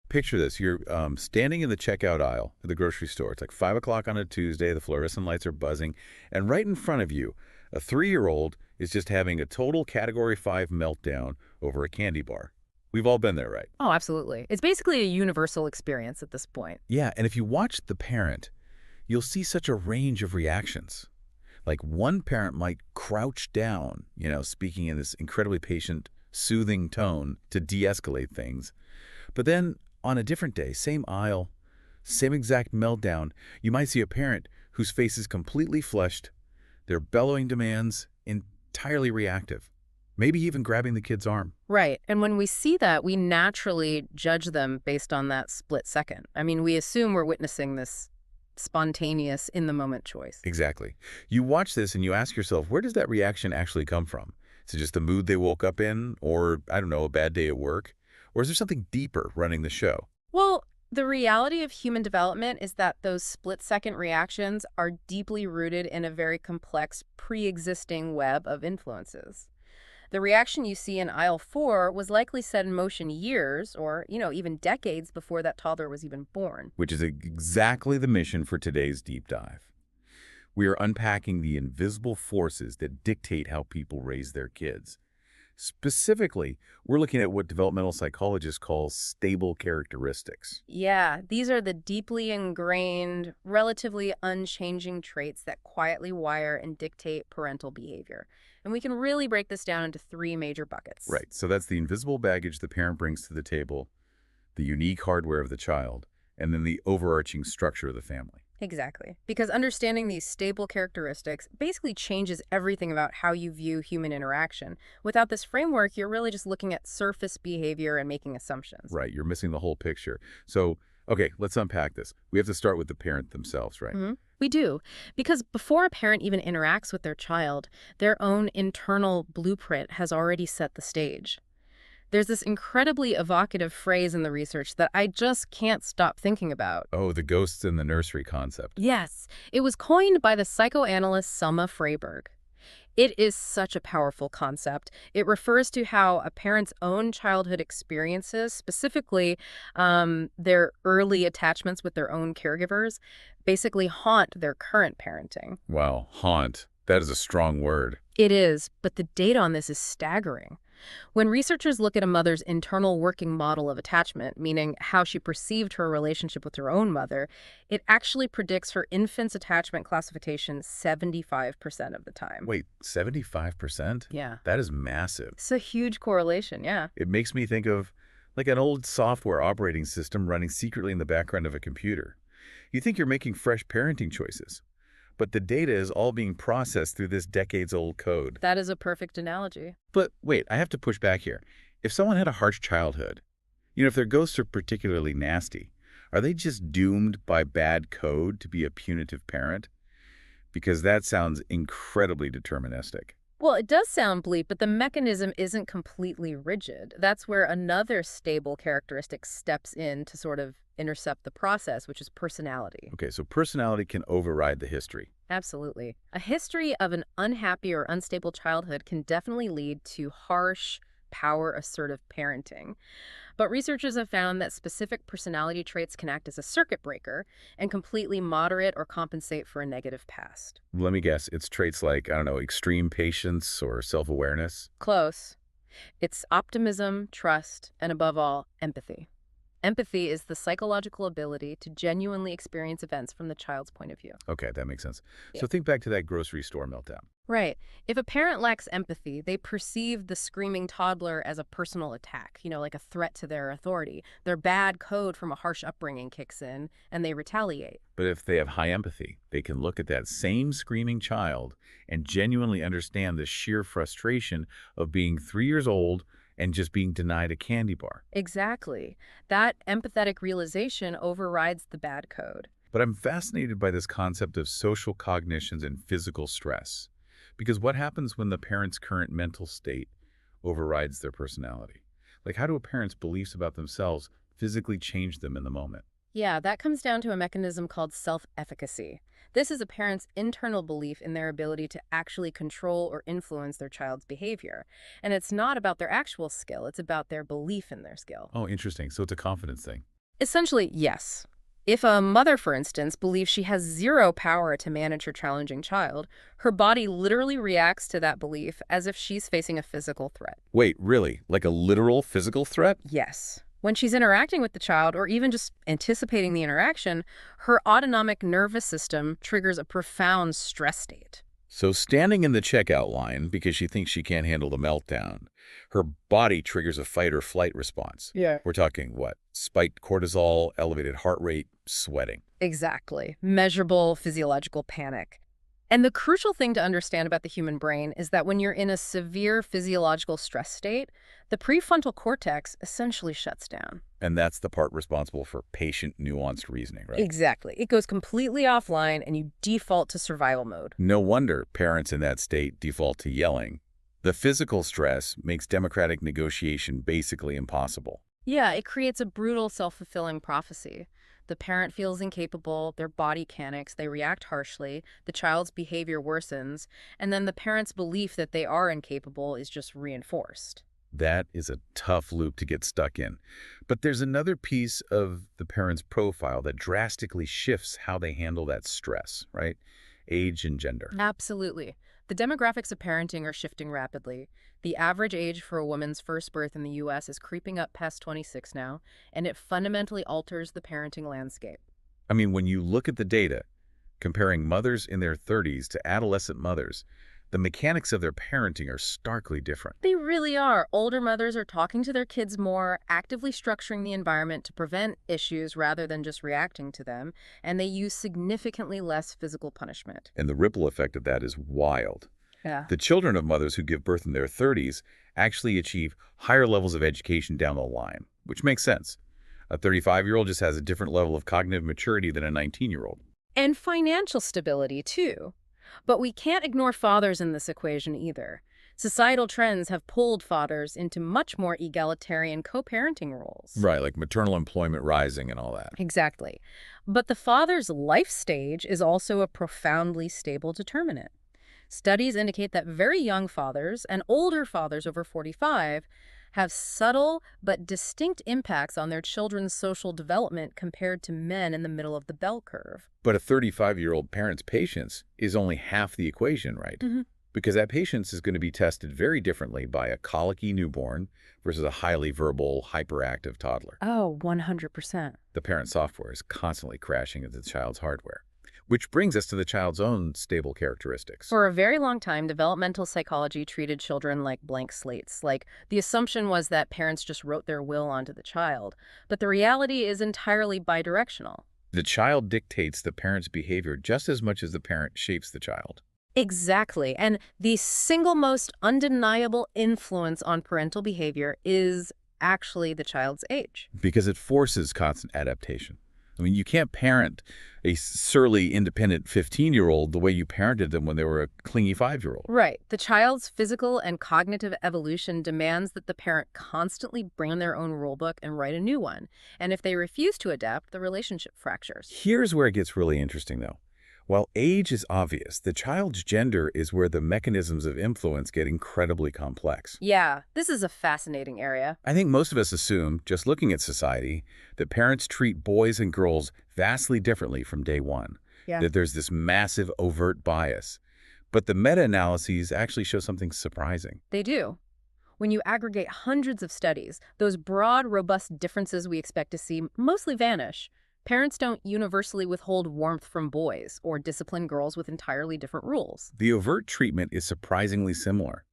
Picture this. You're standing in the checkout aisle at the grocery store. It's like 5 o'clock on a Tuesday. The fluorescent lights are buzzing. And right in front of you, a 3-year-old is just having a total Category 5 meltdown over a candy bar. We've all been there, right? Oh, absolutely. It's basically a universal experience at this point. Yeah, and if you watch the parent, you'll see such a range of reactions. Like one parent might crouch down, speaking in this incredibly patient, soothing tone to de-escalate things. But then on a different day, same aisle, same exact meltdown, you might see a parent whose face is completely flushed, their bellowing demands entirely reactive, maybe even grabbing the kid's arm. Right. And when we see that, we naturally judge them based on that split second. I mean, we assume we're witnessing this spontaneous, in-the-moment choice. Exactly. You watch this and you ask yourself, where does that reaction actually come from? Is it just the mood they woke up in, or, I don't know, a bad day at work? Or is there something deeper running the show? Well, the reality of human development is that those split-second reactions are deeply rooted in a very complex, pre-existing web of influences. The reaction you see in aisle 4 was likely set in motion years or, even decades before that toddler was even born. Which is exactly the mission for today's deep dive. We are unpacking the invisible forces that dictate how people raise their kids. Specifically, we're looking at what developmental psychologists call stable characteristics. Yeah, these are the deeply ingrained, relatively unchanging traits that quietly wire and dictate parental behavior. And we can really break this down into 3 major buckets. Right, so that's the invisible baggage the parent brings to the table, the unique hardware of the child, and then the overarching structure of the family. Exactly. Because understanding these stable characteristics basically changes everything about how you view human interaction. Without this framework, you're really just looking at surface behavior and making assumptions. Right, you're missing the whole picture. So, okay, let's unpack this. We have to start with the parent themselves, right? We do. Because before a parent even interacts with their child, their own internal blueprint has already set the stage. There's this incredibly evocative phrase in the research that I just can't stop thinking about. Oh, the ghosts in the nursery concept. Yes, it was coined by the psychoanalyst Selma Freyberg. It is such a powerful concept. It refers to how a parent's own childhood experiences, specifically their early attachments with their own caregivers, basically haunt their current parenting. Wow, haunt. That is a strong word. It is, but the data on this is staggering. When researchers look at a mother's internal working model of attachment, meaning how she perceived her relationship with her own mother, it actually predicts her infant's attachment classification 75% of the time. Wait, 75%? Yeah. That is massive. It's a huge correlation, yeah. It makes me think of like an old software operating system running secretly in the background of a computer. You think you're making fresh parenting choices, but the data is all being processed through this decades-old code. That is a perfect analogy. But wait, I have to push back here. If someone had a harsh childhood, if their ghosts are particularly nasty, are they just doomed by bad code to be a punitive parent? Because that sounds incredibly deterministic. Well, it does sound bleak, but the mechanism isn't completely rigid. That's where another stable characteristic steps in to sort of intercept the process, which is personality. Okay, so personality can override the history. Absolutely. A history of an unhappy or unstable childhood can definitely lead to harsh, power-assertive parenting. But researchers have found that specific personality traits can act as a circuit breaker and completely moderate or compensate for a negative past. Let me guess, it's traits like, I don't know, extreme patience or self-awareness? Close. It's optimism, trust, and above all, empathy. Empathy is the psychological ability to genuinely experience events from the child's point of view. Okay, that makes sense. Yeah. So think back to that grocery store meltdown. Right. If a parent lacks empathy, they perceive the screaming toddler as a personal attack, like a threat to their authority. Their bad code from a harsh upbringing kicks in, and they retaliate. But if they have high empathy, they can look at that same screaming child and genuinely understand the sheer frustration of being 3 years old and just being denied a candy bar. Exactly. That empathetic realization overrides the bad code. But I'm fascinated by this concept of social cognitions and physical stress. Because what happens when the parent's current mental state overrides their personality? Like, how do a parent's beliefs about themselves physically change them in the moment? Yeah, that comes down to a mechanism called self-efficacy. This is a parent's internal belief in their ability to actually control or influence their child's behavior. And it's not about their actual skill, it's about their belief in their skill. Oh, interesting. So it's a confidence thing. Essentially, yes. If a mother, for instance, believes she has zero power to manage her challenging child, her body literally reacts to that belief as if she's facing a physical threat. Wait, really? Like a literal physical threat? Yes. When she's interacting with the child, or even just anticipating the interaction, her autonomic nervous system triggers a profound stress state. So standing in the checkout line because she thinks she can't handle the meltdown, her body triggers a fight or flight response. Yeah. We're talking what? Spiked cortisol, elevated heart rate, sweating. Exactly. Measurable physiological panic. And the crucial thing to understand about the human brain is that when you're in a severe physiological stress state, the prefrontal cortex essentially shuts down. And that's the part responsible for patient nuanced reasoning, right? Exactly. It goes completely offline and you default to survival mode. No wonder parents in that state default to yelling. The physical stress makes democratic negotiation basically impossible. Yeah, it creates a brutal self-fulfilling prophecy. The parent feels incapable, their body panics, they react harshly, the child's behavior worsens, and then the parent's belief that they are incapable is just reinforced. That is a tough loop to get stuck in. But there's another piece of the parent's profile that drastically shifts how they handle that stress, right? Age and gender. Absolutely. The demographics of parenting are shifting rapidly. The average age for a woman's first birth in the U.S. is creeping up past 26 now, and it fundamentally alters the parenting landscape. I mean, when you look at the data, comparing mothers in their 30s to adolescent mothers, the mechanics of their parenting are starkly different. They really are. Older mothers are talking to their kids more, actively structuring the environment to prevent issues rather than just reacting to them, and they use significantly less physical punishment. And the ripple effect of that is wild. Yeah. The children of mothers who give birth in their 30s actually achieve higher levels of education down the line, which makes sense. A 35-year-old just has a different level of cognitive maturity than a 19-year-old. And financial stability, too. But we can't ignore fathers in this equation either. Societal trends have pulled fathers into much more egalitarian co-parenting roles. Right, like maternal employment rising and all that. Exactly. But the father's life stage is also a profoundly stable determinant. Studies indicate that very young fathers and older fathers over 45 have subtle but distinct impacts on their children's social development compared to men in the middle of the bell curve. But a 35-year-old parent's patience is only half the equation, right? Mhm. Because that patience is going to be tested very differently by a colicky newborn versus a highly verbal, hyperactive toddler. Oh, 100%. The parent software is constantly crashing into the child's hardware. Which brings us to the child's own stable characteristics. For a very long time, developmental psychology treated children like blank slates. Like, the assumption was that parents just wrote their will onto the child. But the reality is entirely bidirectional. The child dictates the parent's behavior just as much as the parent shapes the child. Exactly. And the single most undeniable influence on parental behavior is actually the child's age. Because it forces constant adaptation. I mean, you can't parent a surly, independent 15-year-old the way you parented them when they were a clingy 5-year-old. Right. The child's physical and cognitive evolution demands that the parent constantly bring their own rulebook and write a new one. And if they refuse to adapt, the relationship fractures. Here's where it gets really interesting, though. While age is obvious, the child's gender is where the mechanisms of influence get incredibly complex. Yeah, this is a fascinating area. I think most of us assume, just looking at society, that parents treat boys and girls vastly differently from day one. Yeah. That there's this massive overt bias. But the meta-analyses actually show something surprising. They do. When you aggregate hundreds of studies, those broad, robust differences we expect to see mostly vanish. Parents don't universally withhold warmth from boys or discipline girls with entirely different rules. The overt treatment is surprisingly similar.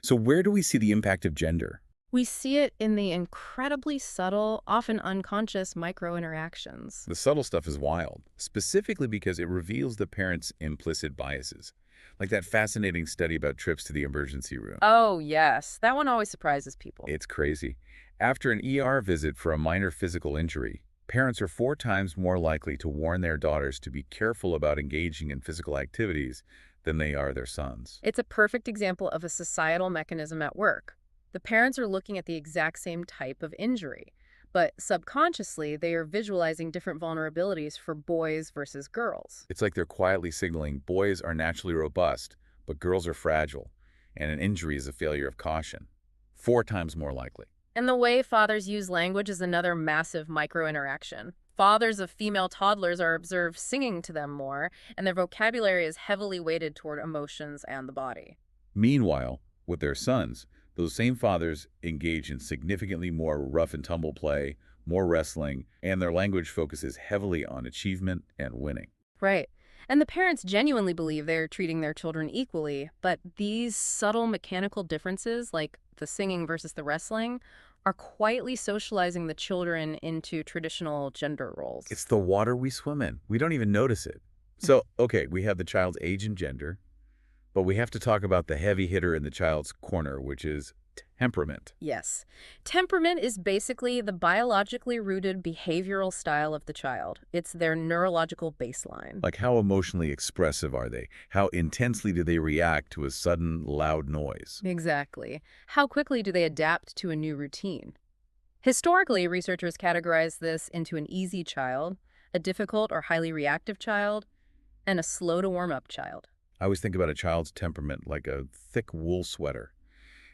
So where do we see the impact of gender? We see it in the incredibly subtle, often unconscious micro-interactions. The subtle stuff is wild, specifically because it reveals the parent's implicit biases. Like that fascinating study about trips to the emergency room. Oh, yes. That one always surprises people. It's crazy. After an ER visit for a minor physical injury, parents are 4 times more likely to warn their daughters to be careful about engaging in physical activities than they are their sons. It's a perfect example of a societal mechanism at work. The parents are looking at the exact same type of injury, but subconsciously they are visualizing different vulnerabilities for boys versus girls. It's like they're quietly signaling boys are naturally robust, but girls are fragile, and an injury is a failure of caution. 4 times more likely. And the way fathers use language is another massive micro-interaction. Fathers of female toddlers are observed singing to them more, and their vocabulary is heavily weighted toward emotions and the body. Meanwhile, with their sons, those same fathers engage in significantly more rough and tumble play, more wrestling, and their language focuses heavily on achievement and winning. Right. And the parents genuinely believe they're treating their children equally, but these subtle mechanical differences, like the singing versus the wrestling, are quietly socializing the children into traditional gender roles. It's the water we swim in. We don't even notice it. So, okay, we have the child's age and gender, but we have to talk about the heavy hitter in the child's corner, which is temperament. Yes. Temperament is basically the biologically rooted behavioral style of the child. It's their neurological baseline. Like, how emotionally expressive are they? How intensely do they react to a sudden, loud noise? Exactly. How quickly do they adapt to a new routine? Historically, researchers categorize this into an easy child, a difficult or highly reactive child, and a slow to warm up child. I always think about a child's temperament like a thick wool sweater.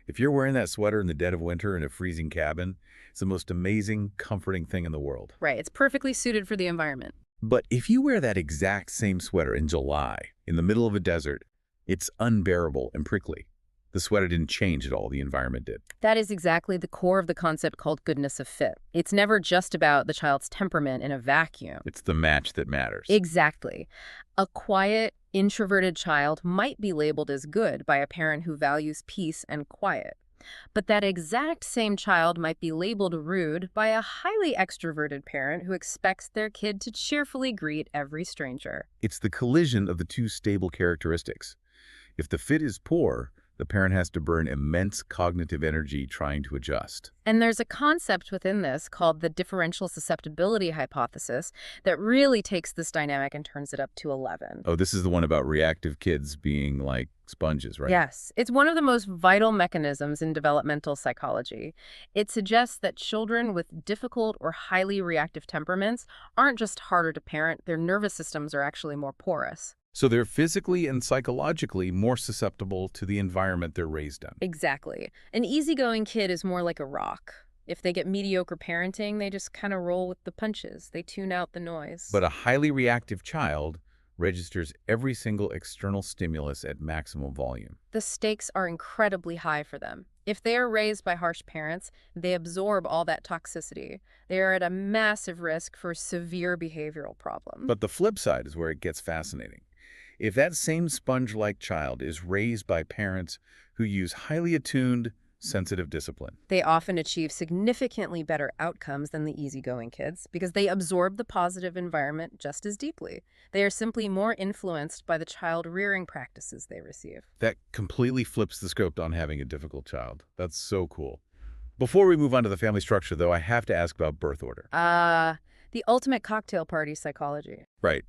If you're wearing that sweater in the dead of winter in a freezing cabin, it's the most amazing, comforting thing in the world. Right, it's perfectly suited for the environment. But if you wear that exact same sweater in July, in the middle of a desert, it's unbearable and prickly. The sweater didn't change at all, the environment did. That is exactly the core of the concept called goodness of fit. It's never just about the child's temperament in a vacuum. It's the match that matters. Exactly. A quiet, introverted child might be labeled as good by a parent who values peace and quiet. But that exact same child might be labeled rude by a highly extroverted parent who expects their kid to cheerfully greet every stranger. It's the collision of the two stable characteristics. If the fit is poor, the parent has to burn immense cognitive energy trying to adjust. And there's a concept within this called the differential susceptibility hypothesis that really takes this dynamic and turns it up to 11. Oh, this is the one about reactive kids being like sponges, right? Yes, it's one of the most vital mechanisms in developmental psychology. It suggests that children with difficult or highly reactive temperaments aren't just harder to parent, their nervous systems are actually more porous. So they're physically and psychologically more susceptible to the environment they're raised in. Exactly. An easygoing kid is more like a rock. If they get mediocre parenting, they just kind of roll with the punches. They tune out the noise. But a highly reactive child registers every single external stimulus at maximum volume. The stakes are incredibly high for them. If they are raised by harsh parents, they absorb all that toxicity. They are at a massive risk for severe behavioral problems. But the flip side is where it gets fascinating. If that same sponge-like child is raised by parents who use highly attuned, sensitive discipline, they often achieve significantly better outcomes than the easygoing kids because they absorb the positive environment just as deeply. They are simply more influenced by the child rearing practices they receive. that completely flips the script on having a difficult child. That's so cool. Before we move on to the family structure, though, I have to ask about birth order. The ultimate cocktail party psychology. Right.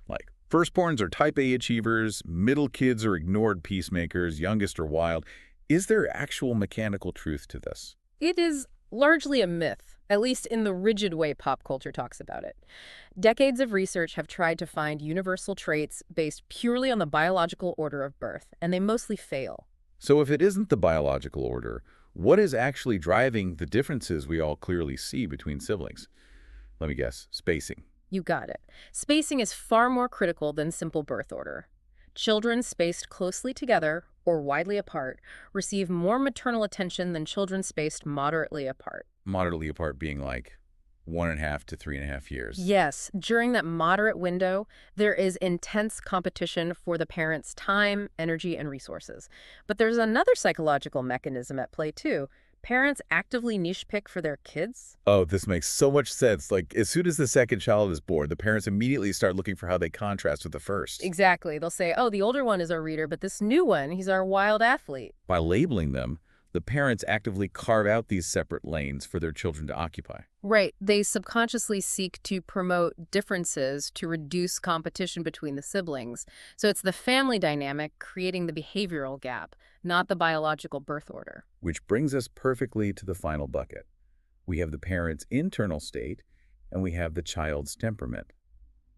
Like, firstborns are type A achievers, middle kids are ignored peacemakers, youngest are wild. Is there actual mechanical truth to this? It is largely a myth, at least in the rigid way pop culture talks about it. Decades of research have tried to find universal traits based purely on the biological order of birth, and they mostly fail. So if it isn't the biological order, what is actually driving the differences we all clearly see between siblings? Let me guess, spacing. You got it. Spacing is far more critical than simple birth order. Children spaced closely together or widely apart receive more maternal attention than children spaced moderately apart. Moderately apart being like 1.5 to 3.5 years. Yes, during that moderate window, there is intense competition for the parent's time, energy, and resources. But there's another psychological mechanism at play, too. Parents actively niche pick for their kids. Oh, this makes so much sense. Like, as soon as the second child is born, the parents immediately start looking for how they contrast with the first. Exactly. They'll say, oh, the older one is our reader, but this new one, he's our wild athlete. By labeling them, the parents actively carve out these separate lanes for their children to occupy. Right. They subconsciously seek to promote differences to reduce competition between the siblings. So it's the family dynamic creating the behavioral gap, not the biological birth order. Which brings us perfectly to the final bucket. We have the parent's internal state, and we have the child's temperament.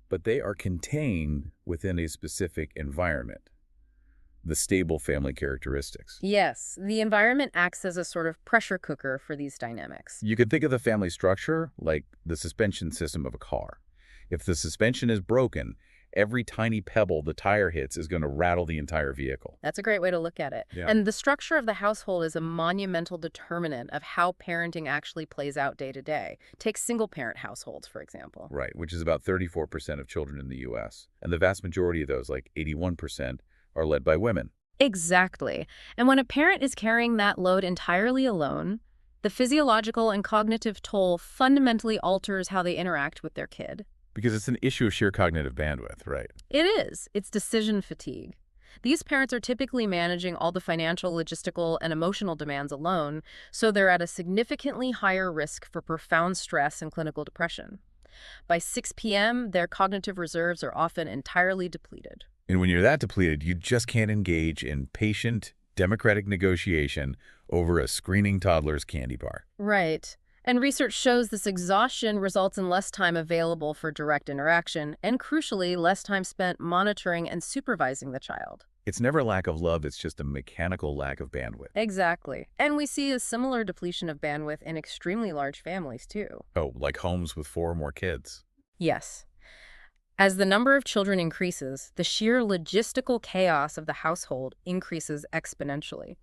But they are contained within a specific environment. the stable family characteristics. Yes, the environment acts as a sort of pressure cooker for these dynamics. You could think of the family structure like the suspension system of a car. If the suspension is broken, every tiny pebble the tire hits is going to rattle the entire vehicle. That's a great way to look at it. Yeah. And the structure of the household is a monumental determinant of how parenting actually plays out day to day. Take single-parent households, for example. Right, which is about 34% of children in the U.S. And the vast majority of those, like 81%, are led by women. Exactly. And when a parent is carrying that load entirely alone, the physiological and cognitive toll fundamentally alters how they interact with their kid. Because it's an issue of sheer cognitive bandwidth, right? It is. It's decision fatigue. These parents are typically managing all the financial, logistical, and emotional demands alone, so they're at a significantly higher risk for profound stress and clinical depression. By 6 p.m., their cognitive reserves are often entirely depleted. And when you're that depleted, you just can't engage in patient, democratic negotiation over a screaming toddler's candy bar. Right. And research shows this exhaustion results in less time available for direct interaction and, crucially, less time spent monitoring and supervising the child. It's never a lack of love, it's just a mechanical lack of bandwidth. Exactly. And we see a similar depletion of bandwidth in extremely large families, too. Oh, like homes with 4 or more kids. Yes. As the number of children increases, the sheer logistical chaos of the household increases exponentially.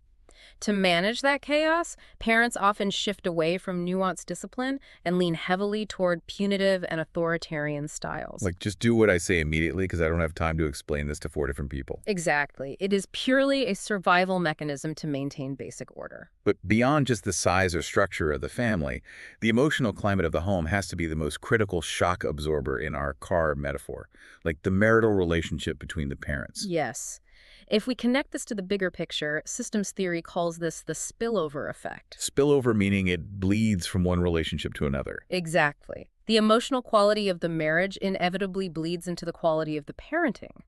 To manage that chaos, parents often shift away from nuanced discipline and lean heavily toward punitive and authoritarian styles. Like, just do what I say immediately because I don't have time to explain this to 4 different people. Exactly. It is purely a survival mechanism to maintain basic order. But beyond just the size or structure of the family, the emotional climate of the home has to be the most critical shock absorber in our car metaphor, like the marital relationship between the parents. Yes. If we connect this to the bigger picture, systems theory calls this the spillover effect. Spillover meaning it bleeds from one relationship to another. Exactly. The emotional quality of the marriage inevitably bleeds into the quality of the parenting.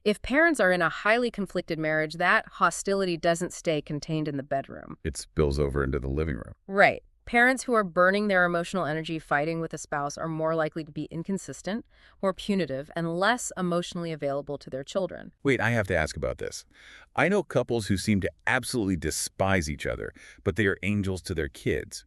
If parents are in a highly conflicted marriage, that hostility doesn't stay contained in the bedroom. It spills over into the living room. Right. Parents who are burning their emotional energy fighting with a spouse are more likely to be inconsistent, more punitive, and less emotionally available to their children. Wait, I have to ask about this. I know couples who seem to absolutely despise each other, but they are angels to their kids.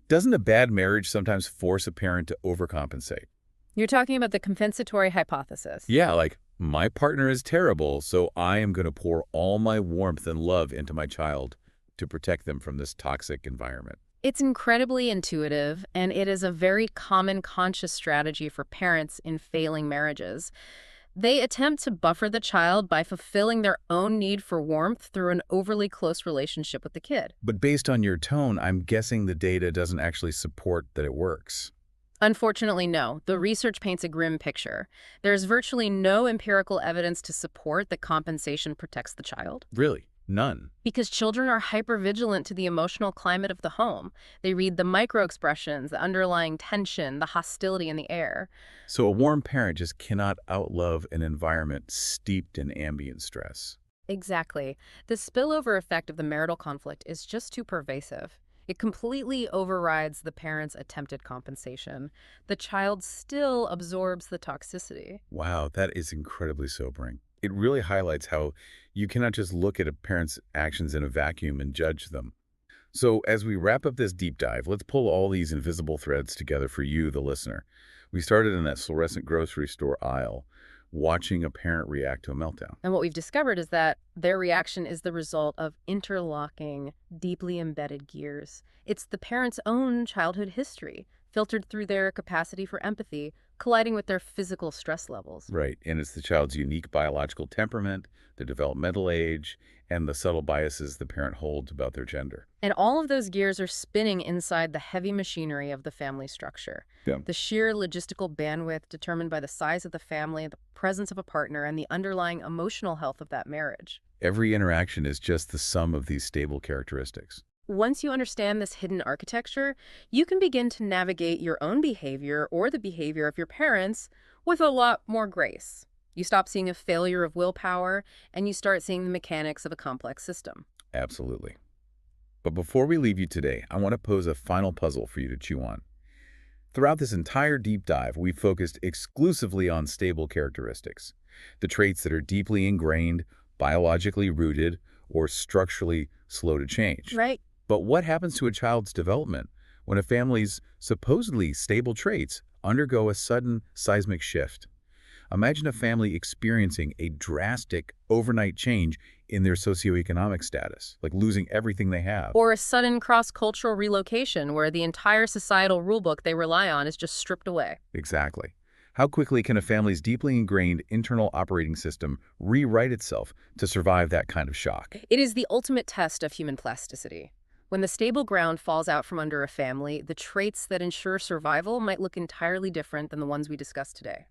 Doesn't a bad marriage sometimes force a parent to overcompensate? You're talking about the compensatory hypothesis. Yeah, like, my partner is terrible, so I am going to pour all my warmth and love into my child to protect them from this toxic environment. It's incredibly intuitive, and it is a very common conscious strategy for parents in failing marriages. They attempt to buffer the child by fulfilling their own need for warmth through an overly close relationship with the kid. But based on your tone, I'm guessing the data doesn't actually support that it works. Unfortunately, no. The research paints a grim picture. There's virtually no empirical evidence to support that compensation protects the child. Really? None. Because children are hypervigilant to the emotional climate of the home. They read the microexpressions, the underlying tension, the hostility in the air. So a warm parent just cannot outlove an environment steeped in ambient stress. Exactly. The spillover effect of the marital conflict is just too pervasive. It completely overrides the parent's attempted compensation. The child still absorbs the toxicity. Wow, that is incredibly sobering. It really highlights how you cannot just look at a parent's actions in a vacuum and judge them. So as we wrap up this deep dive, let's pull all these invisible threads together for you, the listener. We started in that fluorescent grocery store aisle, watching a parent react to a meltdown. And what we've discovered is that their reaction is the result of interlocking, deeply embedded gears. It's the parent's own childhood history, filtered through their capacity for empathy, colliding with their physical stress levels. Right, and it's the child's unique biological temperament, their developmental age, and the subtle biases the parent holds about their gender. And all of those gears are spinning inside the heavy machinery of the family structure. Yeah. The sheer logistical bandwidth determined by the size of the family, the presence of a partner, and the underlying emotional health of that marriage. Every interaction is just the sum of these stable characteristics. Once you understand this hidden architecture, you can begin to navigate your own behavior or the behavior of your parents with a lot more grace. You stop seeing a failure of willpower, and you start seeing the mechanics of a complex system. Absolutely. But before we leave you today, I want to pose a final puzzle for you to chew on. Throughout this entire deep dive, we've focused exclusively on stable characteristics, the traits that are deeply ingrained, biologically rooted or structurally slow to change. Right. But what happens to a child's development when a family's supposedly stable traits undergo a sudden seismic shift? Imagine a family experiencing a drastic overnight change in their socioeconomic status, like losing everything they have. Or a sudden cross-cultural relocation where the entire societal rulebook they rely on is just stripped away. Exactly. How quickly can a family's deeply ingrained internal operating system rewrite itself to survive that kind of shock? It is the ultimate test of human plasticity. When the stable ground falls out from under a family, the traits that ensure survival might look entirely different than the ones we discussed today.